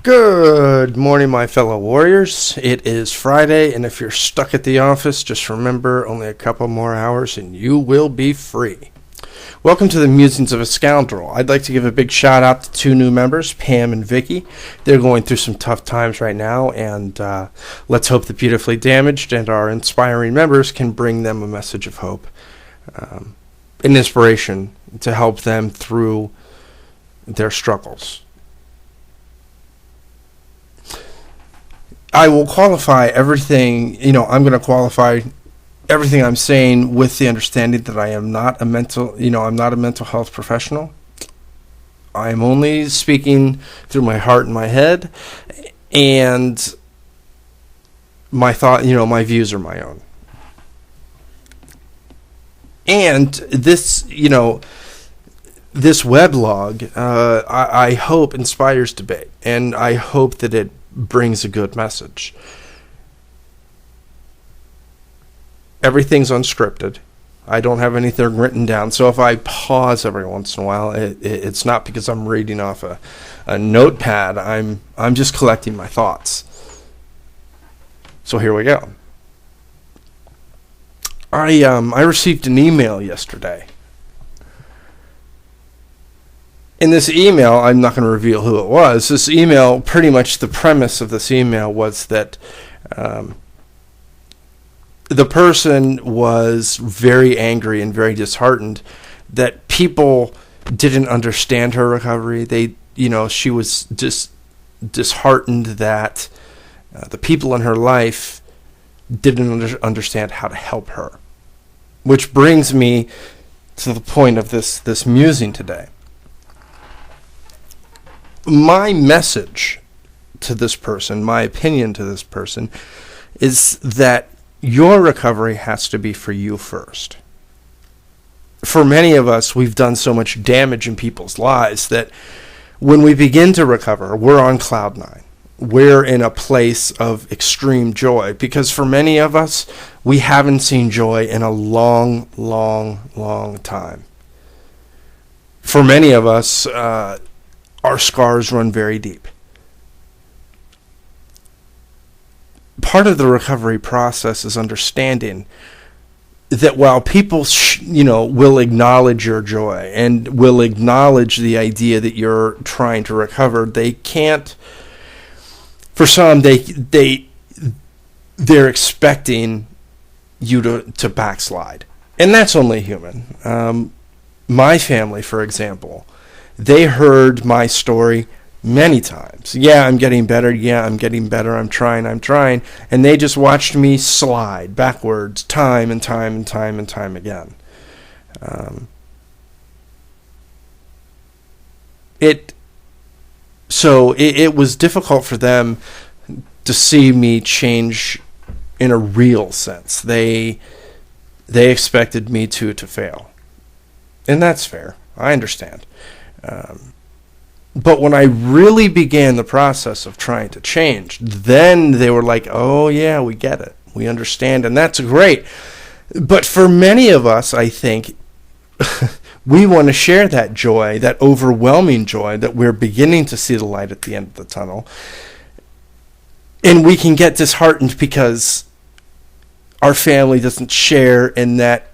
Good morning, my fellow warriors. It is Friday, and if you're stuck at the office, just remember only a couple more hours and you will be free. Welcome to the Musings of a Scoundrel. I'd like to give a big shout out to two new members, Pam and Vicky. They're going through some tough times right now, and let's hope the Beautifully Damaged and our inspiring members can bring them a message of hope and inspiration to help them through their struggles. I will qualify everything, I'm going to qualify everything I'm saying with the understanding that I am not I'm not a mental health professional. I am only speaking through my heart and my head, and my thought, my views are my own. And this, this weblog, I hope inspires debate, and I hope that it brings a good message. Everything's unscripted. I don't have anything written down, so if I pause every once in a while, it's not because I'm reading off a notepad. I'm just collecting my thoughts. So here we go. I received an email yesterday. In this email, I'm not going to reveal who it was. This email, pretty much the premise of this email was that the person was very angry and very disheartened that people didn't understand her recovery. She was disheartened that the people in her life didn't understand how to help her. Which brings me to the point of this musing today. My message to this person, my opinion to this person, is that your recovery has to be for you first. For many of us, we've done so much damage in people's lives that when we begin to recover, we're on cloud nine. We're in a place of extreme joy, because for many of us, we haven't seen joy in a long, long, long time. For many of us, our scars run very deep. Part of the recovery process is understanding that while people, will acknowledge your joy and will acknowledge the idea that you're trying to recover, they can't. For some, they're expecting you to backslide, and that's only human. My family, for example. They heard my story many times. Yeah, I'm getting better. Yeah, I'm getting better. I'm trying. And they just watched me slide backwards time and time and time and time again. It was difficult for them to see me change in a real sense. They expected me to fail. And that's fair. I understand. But when I really began the process of trying to change, then they were like, oh yeah, we get it. We understand, and that's great. But for many of us, I think, we want to share that joy, that overwhelming joy that we're beginning to see the light at the end of the tunnel. And we can get disheartened because our family doesn't share in that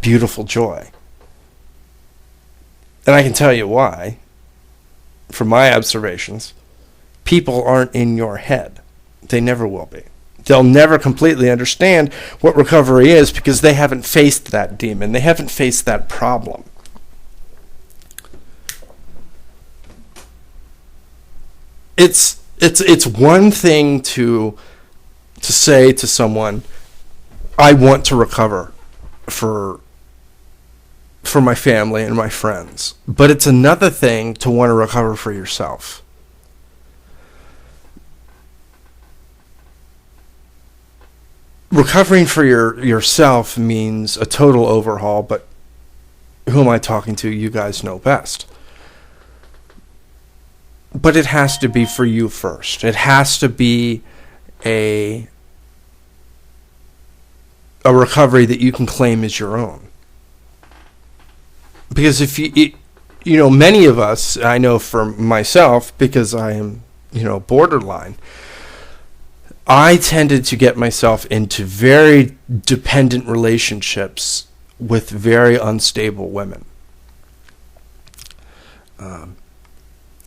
beautiful joy. And I can tell you why. From my observations, people aren't in your head. They never will be. They'll never completely understand what recovery is because they haven't faced that demon. They haven't faced that problem. It's one thing to say to someone, I want to recover for my family and my friends. But it's another thing to want to recover for yourself. Recovering for yourself means a total overhaul, but who am I talking to? You guys know best. But it has to be for you first. It has to be a recovery that you can claim as your own. Because many of us, I know for myself, because I am, borderline, I tended to get myself into very dependent relationships with very unstable women.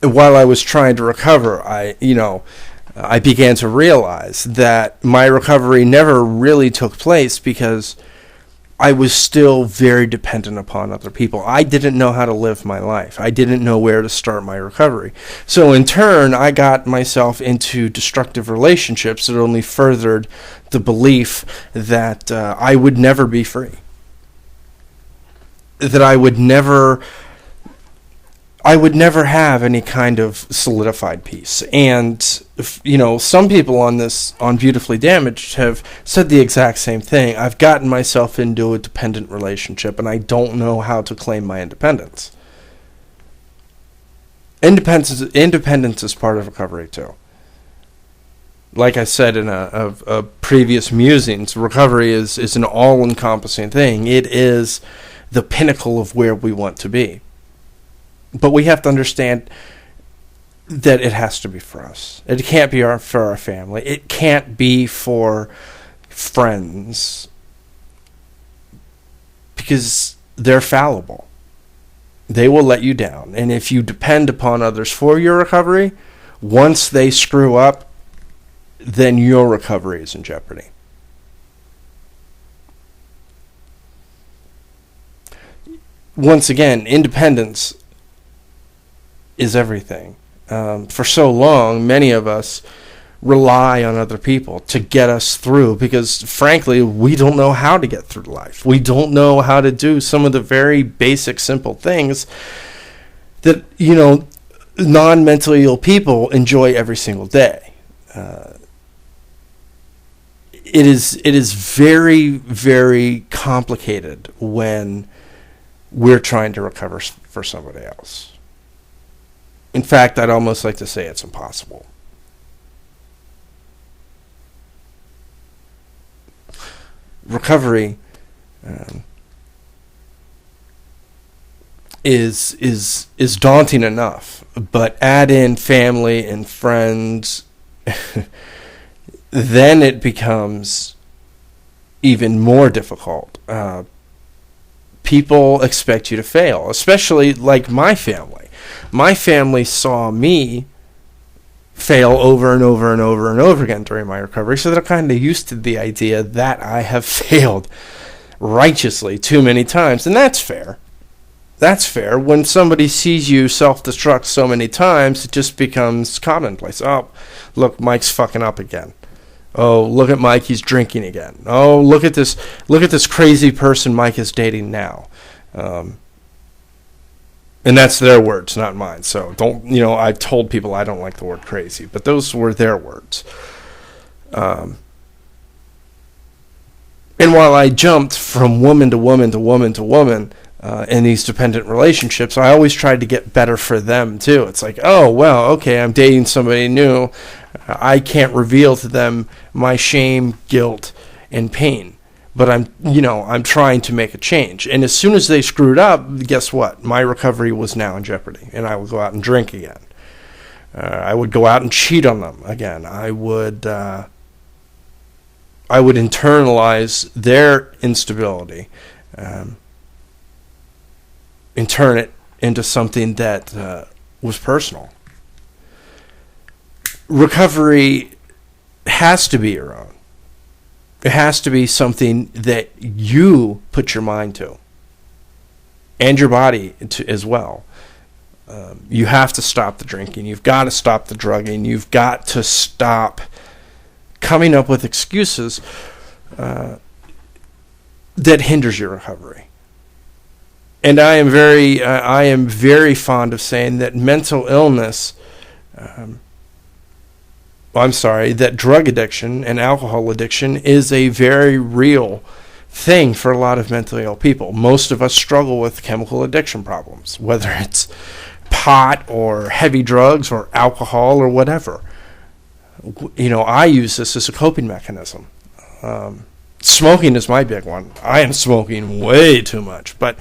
While I was trying to recover, I began to realize that my recovery never really took place because I was still very dependent upon other people. I didn't know how to live my life. I didn't know where to start my recovery. So in turn, I got myself into destructive relationships that only furthered the belief that I would never be free. That I would never have any kind of solidified peace. And, some people on Beautifully Damaged have said the exact same thing. I've gotten myself into a dependent relationship, and I don't know how to claim my independence. Independence is part of recovery, too. Like I said in a previous Musings, recovery is an all-encompassing thing. It is the pinnacle of where we want to be. But we have to understand that it has to be for us. It can't be for our family. It can't be for friends, because they're fallible. They will let you down. And if you depend upon others for your recovery, once they screw up, then your recovery is in jeopardy. Once again, independence is everything. For so long, many of us rely on other people to get us through because, frankly, we don't know how to get through life. We don't know how to do some of the very basic, simple things that, non-mentally ill people enjoy every single day. It is very, very complicated when we're trying to recover for somebody else. In fact, I'd almost like to say it's impossible. Recovery is daunting enough, but add in family and friends, then it becomes even more difficult. People expect you to fail, especially like my family. My family saw me fail over and over and over and over again during my recovery, so they're kind of used to the idea that I have failed righteously too many times, and that's fair. That's fair. When somebody sees you self-destruct so many times, it just becomes commonplace. Oh, look, Mike's fucking up again. Oh, look at Mike, he's drinking again. Oh, look at this crazy person Mike is dating now. And that's their words, not mine. So I've told people I don't like the word crazy, but those were their words. And while I jumped from woman to woman to woman to woman in these dependent relationships, I always tried to get better for them too. It's like, oh, well, okay, I'm dating somebody new. I can't reveal to them my shame, guilt, and pain. But I'm trying to make a change. And as soon as they screwed up, guess what? My recovery was now in jeopardy. And I would go out and drink again. I would go out and cheat on them again. I would internalize their instability and turn it into something that was personal. Recovery has to be your own. It has to be something that you put your mind to, and your body as well. You have to stop the drinking. You've got to stop the drugging. You've got to stop coming up with excuses that hinders your recovery. And I am very fond of saying that mental illness. That drug addiction and alcohol addiction is a very real thing for a lot of mentally ill people. Most of us struggle with chemical addiction problems, whether it's pot or heavy drugs or alcohol or whatever. I use this as a coping mechanism. Smoking is my big one. I am smoking way too much, but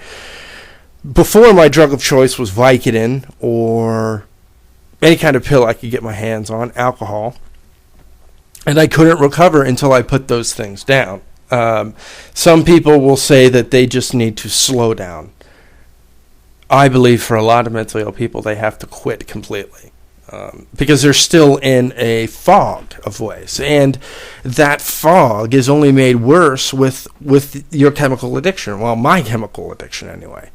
Before, my drug of choice was Vicodin or any kind of pill I could get my hands on, alcohol. And I couldn't recover until I put those things down. Some people will say that they just need to slow down. I believe for a lot of mentally ill people, they have to quit completely. Because they're still in a fog of ways. And that fog is only made worse with your chemical addiction. Well, my chemical addiction anyway.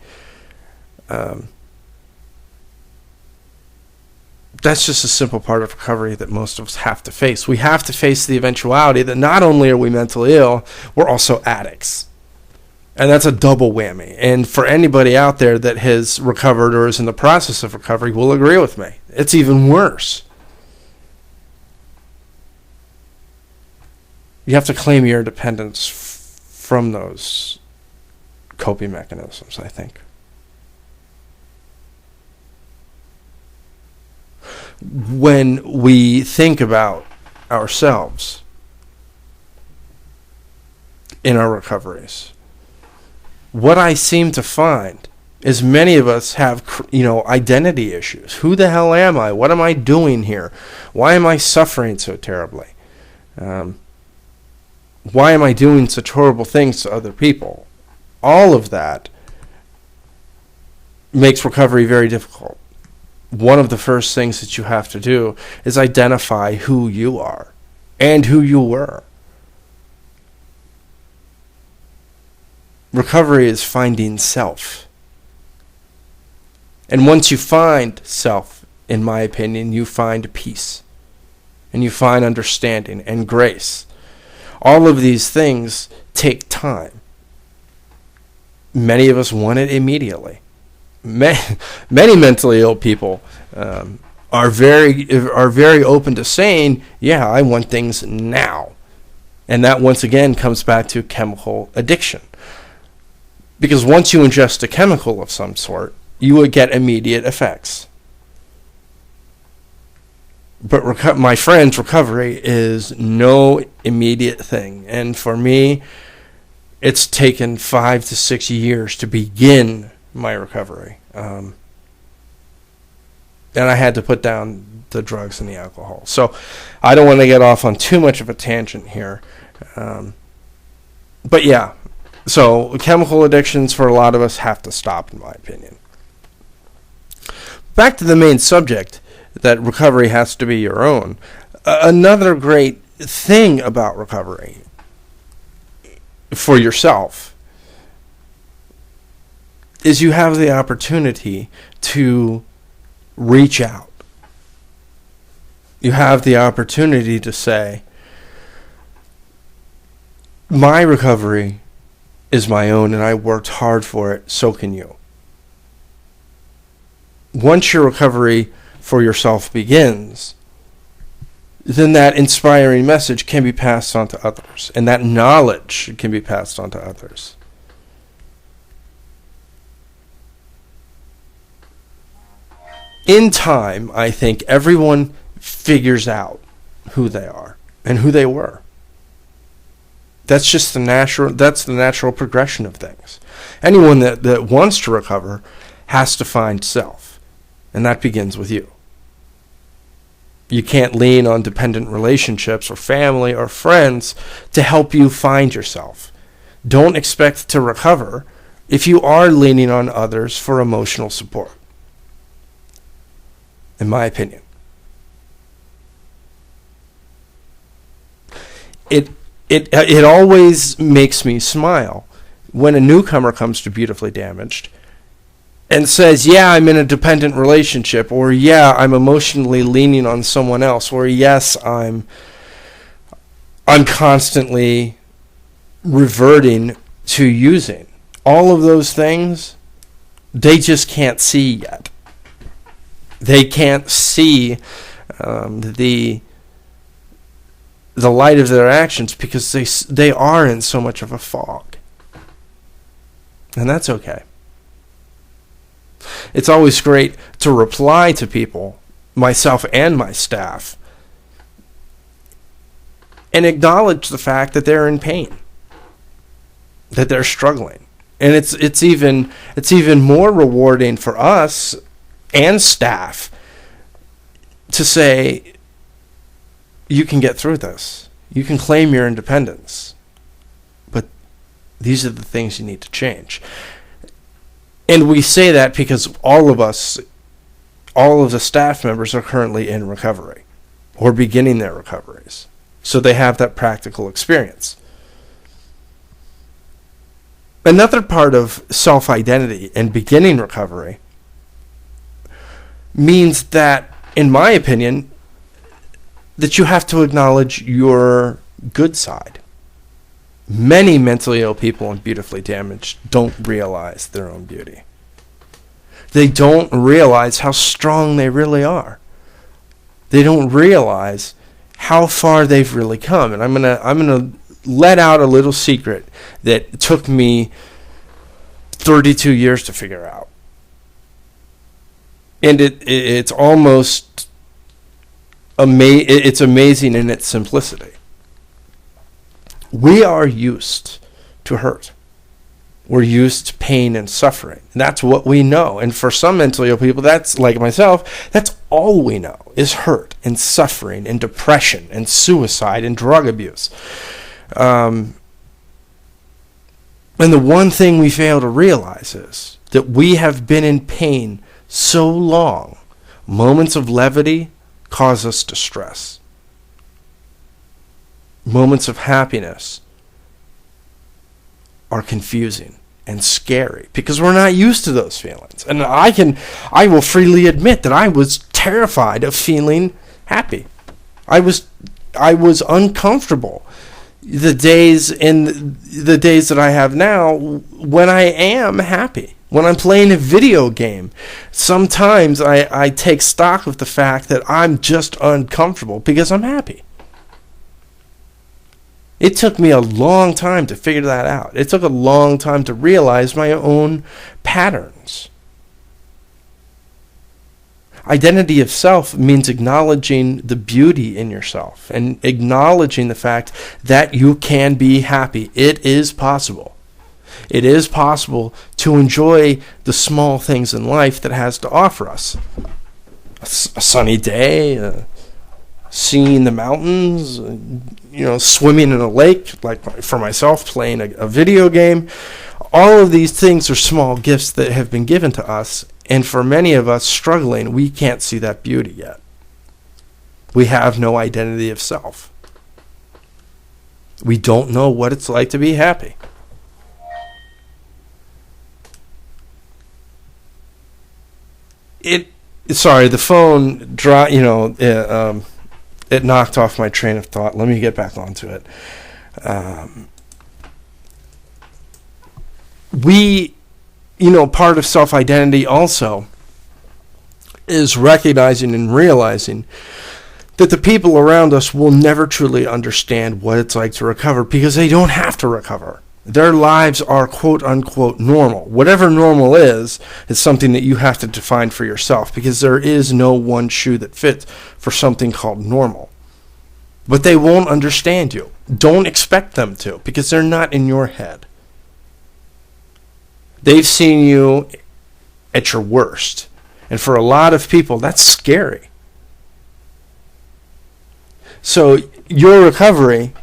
That's just a simple part of recovery that most of us have to face. We have to face the eventuality that not only are we mentally ill, we're also addicts. And that's a double whammy. And for anybody out there that has recovered or is in the process of recovery will agree with me. It's even worse. You have to claim your independence from those coping mechanisms, I think. When we think about ourselves in our recoveries, what I seem to find is many of us have, identity issues. Who the hell am I? What am I doing here? Why am I suffering so terribly? Why am I doing such horrible things to other people? All of that makes recovery very difficult. One of the first things that you have to do is identify who you are and who you were. Recovery is finding self. And once you find self, in my opinion, you find peace. And you find understanding and grace. All of these things take time. Many of us want it immediately. Many mentally ill people are very open to saying, yeah, I want things now. And that once again comes back to chemical addiction. Because once you ingest a chemical of some sort, you would get immediate effects. But my friends, recovery is no immediate thing. And for me, it's taken 5 to 6 years to begin my recovery. And I had to put down the drugs and the alcohol. So I don't want to get off on too much of a tangent here. But yeah, so chemical addictions for a lot of us have to stop, in my opinion. Back to the main subject, that recovery has to be your own. Another great thing about recovery for yourself is you have the opportunity to reach out. You have the opportunity to say, my recovery is my own and I worked hard for it, so can you. Once your recovery for yourself begins, then that inspiring message can be passed on to others, and that knowledge can be passed on to others. In time, I think everyone figures out who they are and who they were. That's just the natural progression of things. Anyone that wants to recover has to find self, and that begins with you. You can't lean on dependent relationships or family or friends to help you find yourself. Don't expect to recover if you are leaning on others for emotional support, in my opinion. It always makes me smile when a newcomer comes to Beautifully Damaged and says, yeah, I'm in a dependent relationship, or yeah, I'm emotionally leaning on someone else, or yes, I'm constantly reverting to using. All of those things, they just can't see yet. They can't see the light of their actions because they are in so much of a fog. And that's okay. It's always great to reply to people, myself and my staff, and acknowledge the fact that they're in pain, that they're struggling. And it's even more rewarding for us and staff to say, you can get through this. You can claim your independence. But these are the things you need to change. And we say that because all of the staff members are currently in recovery or beginning their recoveries. So they have that practical experience. Another part of self-identity and beginning recovery means that, in my opinion, that you have to acknowledge your good side. Many mentally ill people and beautifully damaged don't realize their own beauty. They don't realize how strong they really are. They don't realize how far they've really come. And I'm gonna let out a little secret that took me 32 years to figure out. And it's almost it's amazing in its simplicity. We are used to hurt. We're used to pain and suffering. And that's what we know. And for some mentally ill people, that's like myself, that's all we know is hurt and suffering and depression and suicide and drug abuse. And the one thing we fail to realize is that we have been in pain so long, moments of levity cause us distress. Moments of happiness are confusing and scary because we're not used to those feelings. And I will freely admit that I was terrified of feeling happy. I was uncomfortable the days that I have now when I am happy. When I'm playing a video game, sometimes I take stock of the fact that I'm just uncomfortable because I'm happy. It took me a long time to figure that out. It took a long time to realize my own patterns. Identity of self means acknowledging the beauty in yourself and acknowledging the fact that you can be happy. It is possible. It is possible to enjoy the small things in life that has to offer us. A sunny day, seeing the mountains, swimming in a lake, like for myself, playing a video game. All of these things are small gifts that have been given to us, and for many of us struggling, we can't see that beauty yet. We have no identity of self. We don't know what it's like to be happy. The phone it knocked off my train of thought. Let me get back onto it. Part of self-identity also is recognizing and realizing that the people around us will never truly understand what it's like to recover because they don't have to recover. Their lives are quote-unquote normal. Whatever normal is something that you have to define for yourself because there is no one shoe that fits for something called normal. But they won't understand you. Don't expect them to because they're not in your head. They've seen you at your worst. And for a lot of people, that's scary. So your recovery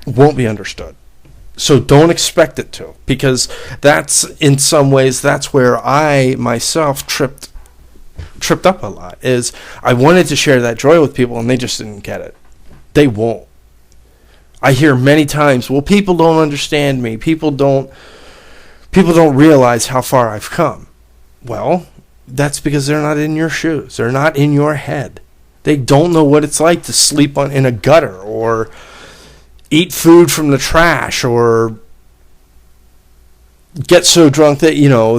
won't be understood. So don't expect it to, because that's, in some ways, that's where I myself tripped up a lot, is I wanted to share that joy with people and they just didn't get it. They won't. I hear many times, well, people don't understand me. People don't realize how far I've come. Well, that's because they're not in your shoes. They're not in your head. They don't know what it's like to sleep in a gutter or eat food from the trash or get so drunk that,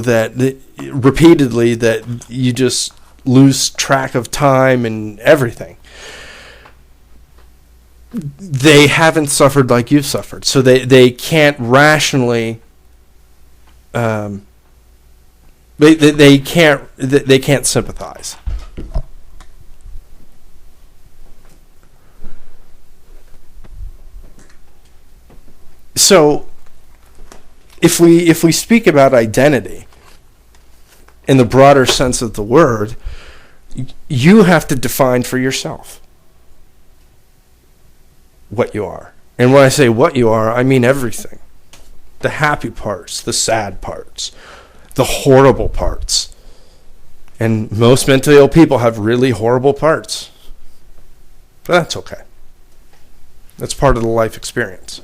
that repeatedly that you just lose track of time and everything. They haven't suffered like you've suffered. So they can't rationally they can't sympathize. So if we speak about identity in the broader sense of the word, you have to define for yourself what you are. And when I say what you are, I mean everything. The happy parts, the sad parts, the horrible parts. And most mentally ill people have really horrible parts. But that's okay. That's part of the life experience,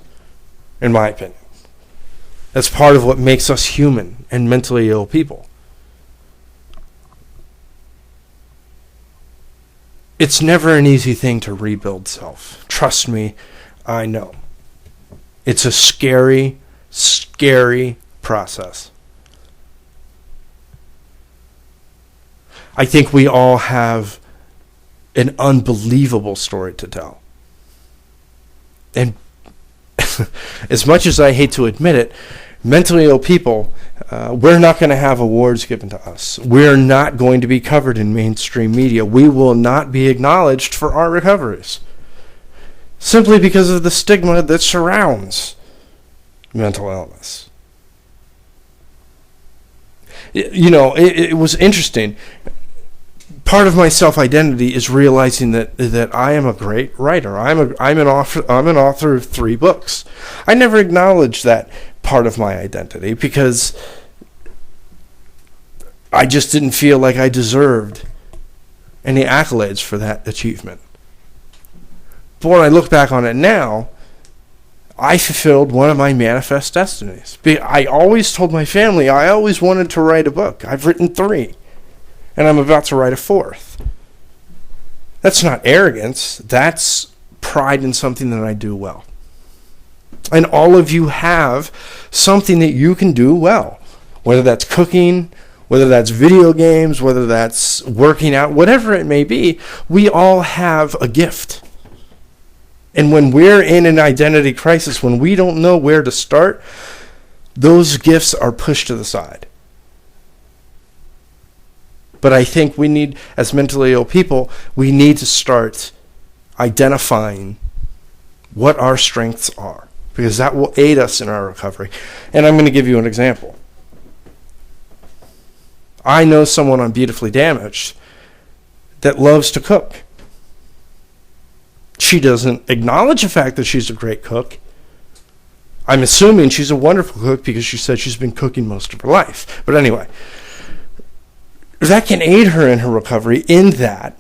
in my opinion. That's part of what makes us human and mentally ill people. It's never an easy thing to rebuild self. Trust me, I know. It's a scary, scary process. I think we all have an unbelievable story to tell. And as much as I hate to admit it, mentally ill people, we're not going to have awards given to us. We're not going to be covered in mainstream media. We will not be acknowledged for our recoveries, simply because of the stigma that surrounds mental illness. It was interesting. Part of my self-identity is realizing that I am a great writer. I'm an author of 3 books. I never acknowledged that part of my identity because I just didn't feel like I deserved any accolades for that achievement. But when I look back on it now, I fulfilled one of my manifest destinies. I always told my family I always wanted to write a book. I've written 3. And I'm about to write a 4th. That's not arrogance. That's pride in something that I do well. And all of you have something that you can do well. Whether that's cooking, whether that's video games, whether that's working out, whatever it may be, we all have a gift. And when we're in an identity crisis, when we don't know where to start, those gifts are pushed to the side. But I think we need, as mentally ill people, we need to start identifying what our strengths are, because that will aid us in our recovery. And I'm going to give you an example. I know someone on Beautifully Damaged that loves to cook. She doesn't acknowledge the fact that she's a great cook. I'm assuming she's a wonderful cook because she said she's been cooking most of her life. But anyway, that can aid her in her recovery in that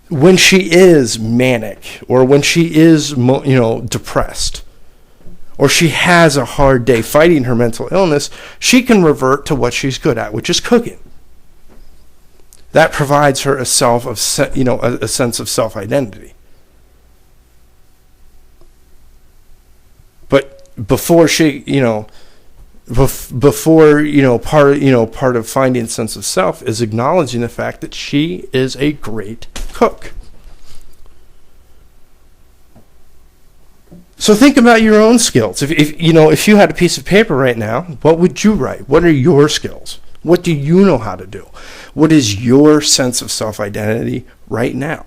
when she is manic or when she is depressed or she has a hard day fighting her mental illness, she can revert to what she's good at, which is cooking. That provides her a sense of self-identity. But before part of finding a sense of self is acknowledging the fact that she is a great cook. So think about your own skills. If you had a piece of paper right now, what would you write? What are your skills? What do you know how to do? What is your sense of self-identity right now?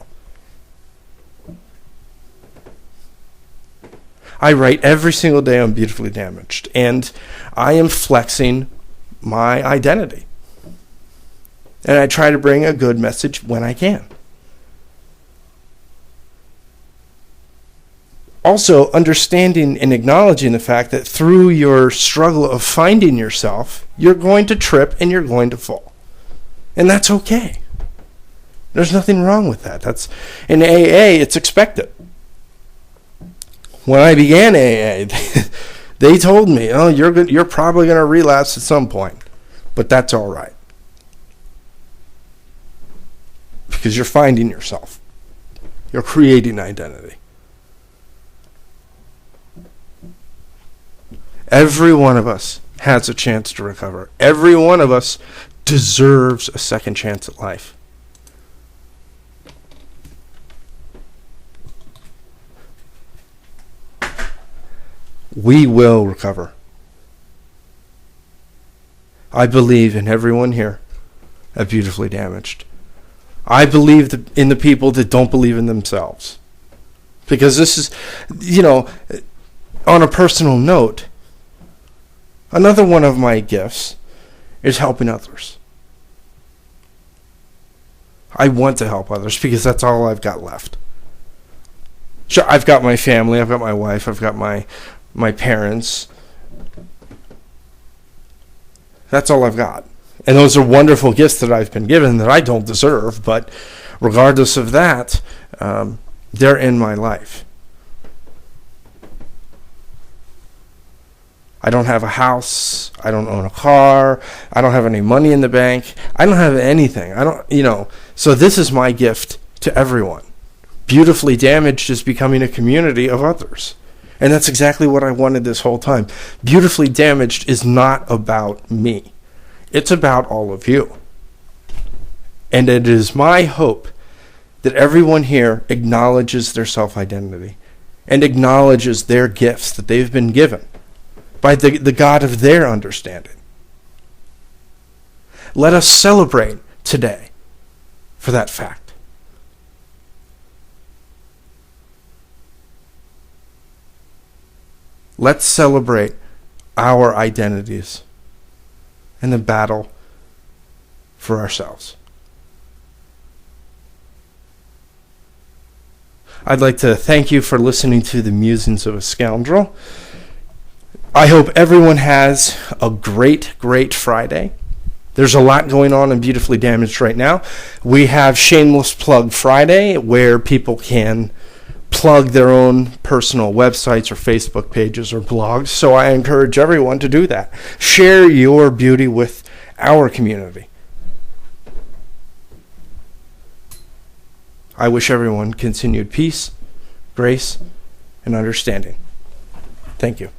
I write every single day on Beautifully Damaged, and I am flexing my identity. And I try to bring a good message when I can. Also, understanding and acknowledging the fact that through your struggle of finding yourself, you're going to trip and you're going to fall. And that's okay. There's nothing wrong with that. That's in AA, it's expected. When I began AA, they told me, "Oh, you're probably going to relapse at some point, but that's all right because you're finding yourself. You're creating identity." Every one of us has a chance to recover. Every one of us deserves a second chance at life. We will recover. I believe in everyone here at Beautifully Damaged. I believe in the people that don't believe in themselves. Because this is, on a personal note, Another one of my gifts is helping others. I want to help others because that's all I've got left. Sure, I've got my family, I've got my wife, I've got my parents. That's all I've got. And those are wonderful gifts that I've been given that I don't deserve, but regardless of that, they're in my life. I don't have a house. I don't own a car. I don't have any money in the bank. I don't have anything. So this is my gift to everyone. Beautifully Damaged is becoming a community of others. And that's exactly what I wanted this whole time. Beautifully Damaged is not about me. It's about all of you. And it is my hope that everyone here acknowledges their self-identity and acknowledges their gifts that they've been given by the God of their understanding. Let us celebrate today for that fact. Let's celebrate our identities and the battle for ourselves. I'd like to thank you for listening to the Musings of a Scoundrel. I hope everyone has a great, great Friday. There's a lot going on in Beautifully Damaged right now. We have Shameless Plug Friday, where people can plug their own personal websites or Facebook pages or blogs. So I encourage everyone to do that. Share your beauty with our community. I wish everyone continued peace, grace, and understanding. Thank you.